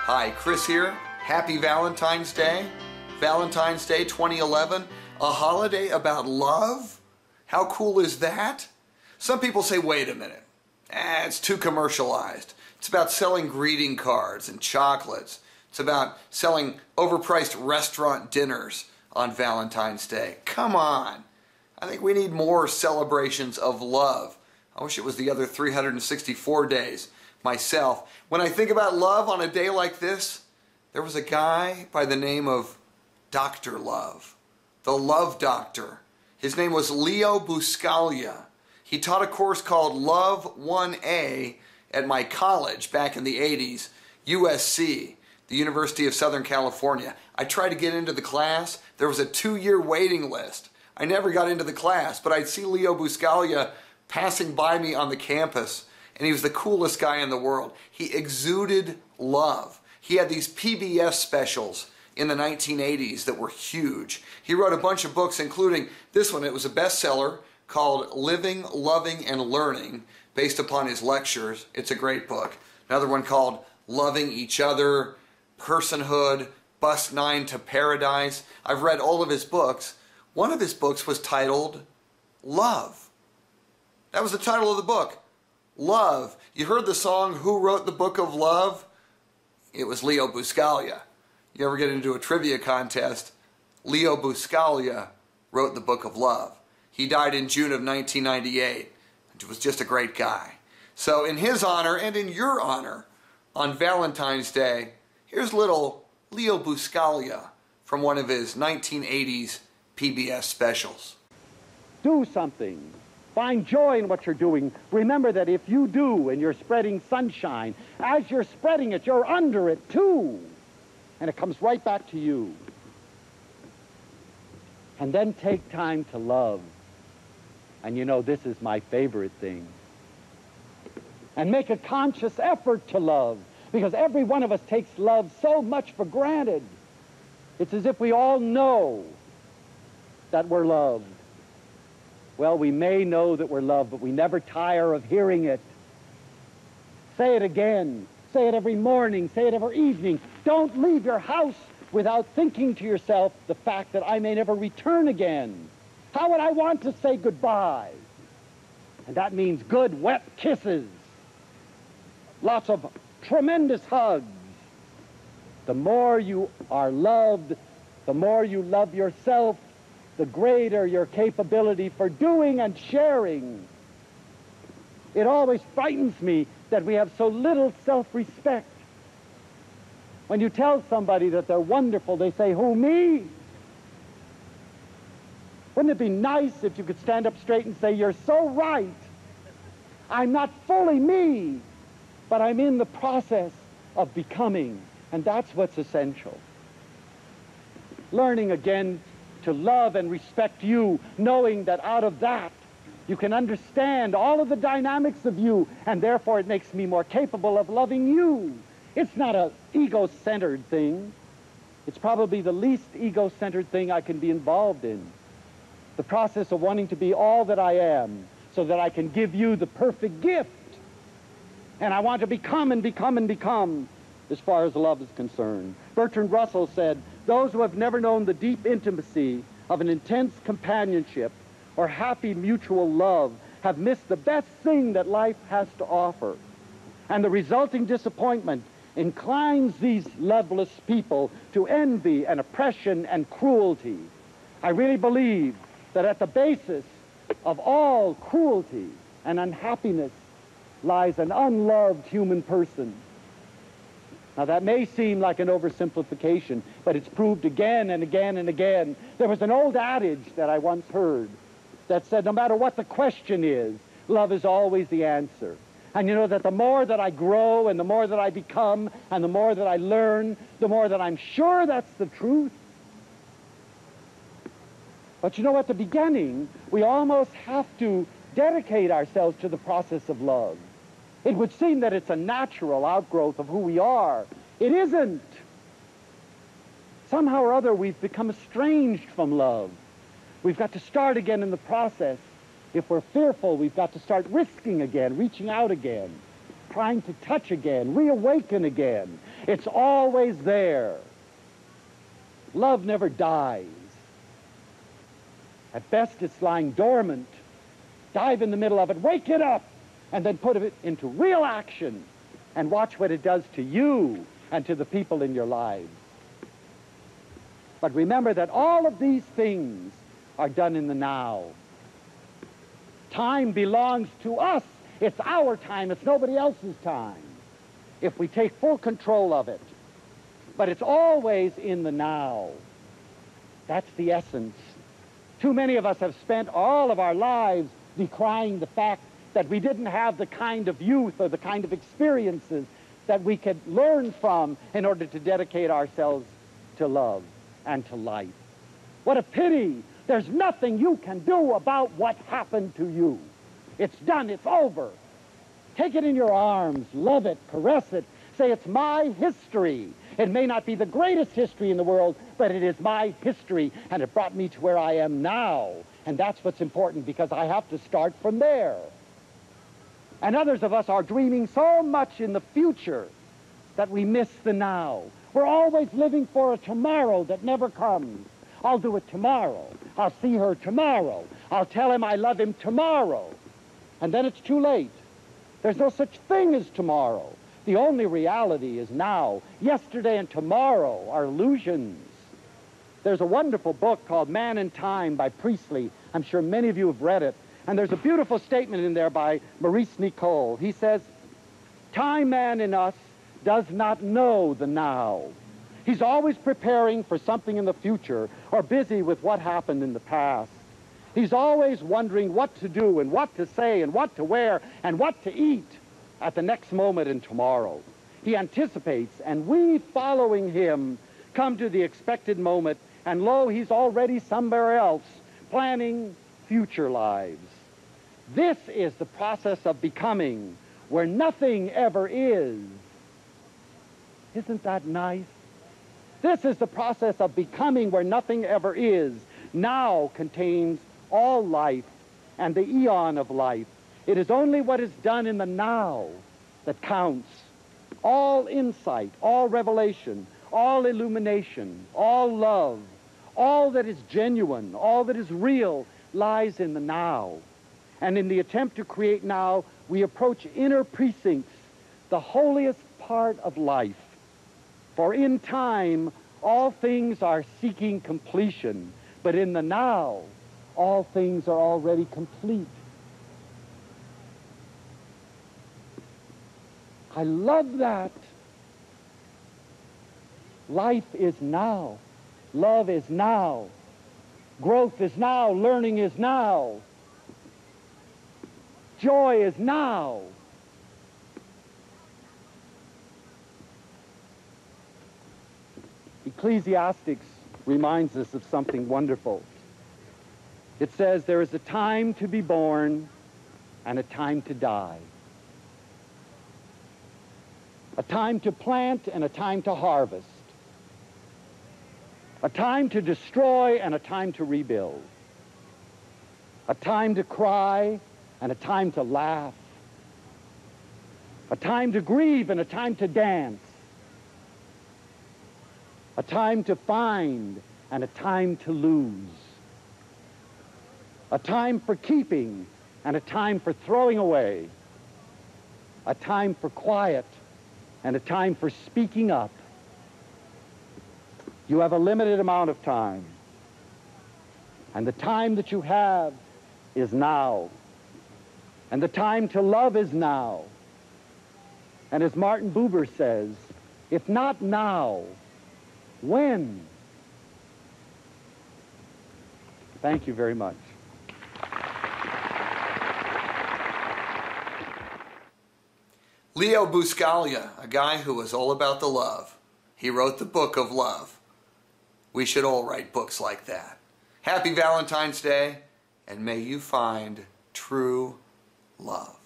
Hi, Chris here. Happy Valentine's Day. Valentine's Day 2011. A holiday about love? How cool is that? Some people say, wait a minute. It's too commercialized. It's about selling greeting cards and chocolates. It's about selling overpriced restaurant dinners on Valentine's Day. Come on. I think we need more celebrations of love. I wish it was the other 364 days myself. When I think about love on a day like this, there was a guy by the name of Dr. Love, the Love Doctor. His name was Leo Buscaglia. He taught a course called Love 1A at my college back in the 80s, USC, the University of Southern California. I tried to get into the class. There was a 2-year waiting list. I never got into the class, but I'd see Leo Buscaglia passing by me on the campus, and he was the coolest guy in the world. He exuded love. He had these PBS specials in the 1980s that were huge. He wrote a bunch of books, including this one. It was a bestseller called Living, Loving, and Learning, based upon his lectures. It's a great book. Another one called Loving Each Other, Personhood, Bus 9 to Paradise. I've read all of his books. One of his books was titled Love. That was the title of the book. Love. You heard the song, Who Wrote the Book of Love? It was Leo Buscaglia. You ever get into a trivia contest? Leo Buscaglia wrote the Book of Love. He died in June of 1998. He was just a great guy. So in his honor and in your honor, on Valentine's Day, here's little Leo Buscaglia from one of his 1980s PBS specials. Do something. Find joy in what you're doing. Remember that if you do and you're spreading sunshine, as you're spreading it, you're under it too. And it comes right back to you. And then take time to love. And you know, this is my favorite thing. And make a conscious effort to love, because every one of us takes love so much for granted. It's as if we all know that we're loved. Well, we may know that we're loved, but we never tire of hearing it. Say it again. Say it every morning. Say it every evening. Don't leave your house without thinking to yourself the fact that I may never return again. How would I want to say goodbye? And that means good, wet kisses. Lots of tremendous hugs. The more you are loved, the more you love yourself, the greater your capability for doing and sharing. It always frightens me that we have so little self-respect. When you tell somebody that they're wonderful, they say, who, me? Wouldn't it be nice if you could stand up straight and say, you're so right. I'm not fully me, but I'm in the process of becoming, and that's what's essential. Learning again to love and respect you, knowing that out of that you can understand all of the dynamics of you, and therefore it makes me more capable of loving you. It's not an ego-centered thing. It's probably the least ego-centered thing I can be involved in. The process of wanting to be all that I am so that I can give you the perfect gift. And I want to become and become and become as far as love is concerned. Bertrand Russell said, those who have never known the deep intimacy of an intense companionship or happy mutual love have missed the best thing that life has to offer. And the resulting disappointment inclines these loveless people to envy and oppression and cruelty. I really believe that at the basis of all cruelty and unhappiness lies an unloved human person. Now, that may seem like an oversimplification, but it's proved again and again and again. There was an old adage that I once heard that said, no matter what the question is, love is always the answer. And you know that the more that I grow and the more that I become and the more that I learn, the more that I'm sure that's the truth. But you know, at the beginning, we almost have to dedicate ourselves to the process of love. It would seem that it's a natural outgrowth of who we are. It isn't. Somehow or other, we've become estranged from love. We've got to start again in the process. If we're fearful, we've got to start risking again, reaching out again. trying to touch again, reawaken again. It's always there. Love never dies. At best, it's lying dormant. Dive in the middle of it, wake it up, and then put it into real action and watch what it does to you and to the people in your lives. But remember that all of these things are done in the now. Time belongs to us. It's our time. It's nobody else's time if we take full control of it. But it's always in the now. That's the essence. Too many of us have spent all of our lives decrying the fact that we didn't have the kind of youth or the kind of experiences that we could learn from in order to dedicate ourselves to love and to life. What a pity! There's nothing you can do about what happened to you. It's done. It's over. Take it in your arms. Love it. Caress it. Say, it's my history. It may not be the greatest history in the world, but it is my history, and it brought me to where I am now. And that's what's important, because I have to start from there. And others of us are dreaming so much in the future that we miss the now. We're always living for a tomorrow that never comes. I'll do it tomorrow. I'll see her tomorrow. I'll tell him I love him tomorrow. And then it's too late. There's no such thing as tomorrow. The only reality is now. Yesterday and tomorrow are illusions. There's a wonderful book called Man in Time by Priestley. I'm sure many of you have read it. And there's a beautiful statement in there by Maurice Nicole. He says, "Time man in us does not know the now. He's always preparing for something in the future or busy with what happened in the past. He's always wondering what to do and what to say and what to wear and what to eat at the next moment and tomorrow. He anticipates, and we, following him, come to the expected moment, and lo, he's already somewhere else, planning future lives. This is the process of becoming, where nothing ever is." Isn't that nice? This is the process of becoming, where nothing ever is. Now contains all life and the eon of life. It is only what is done in the now that counts. All insight, all revelation, all illumination, all love, all that is genuine, all that is real lies in the now. And in the attempt to create now, we approach inner precincts, the holiest part of life. For in time, all things are seeking completion, but in the now, all things are already complete. I love that. Life is now. Love is now. Growth is now. Learning is now. Joy is now. Ecclesiastes reminds us of something wonderful. It says there is a time to be born and a time to die. A time to plant and a time to harvest. A time to destroy and a time to rebuild. A time to cry and a time to laugh. A time to grieve and a time to dance. A time to find and a time to lose. A time for keeping and a time for throwing away. A time for quiet and a time for speaking up. You have a limited amount of time. And the time that you have is now. And the time to love is now. And as Martin Buber says, if not now, when? Thank you very much. Leo Buscaglia, a guy who was all about the love. He wrote the book of love. We should all write books like that. Happy Valentine's Day, and may you find true love.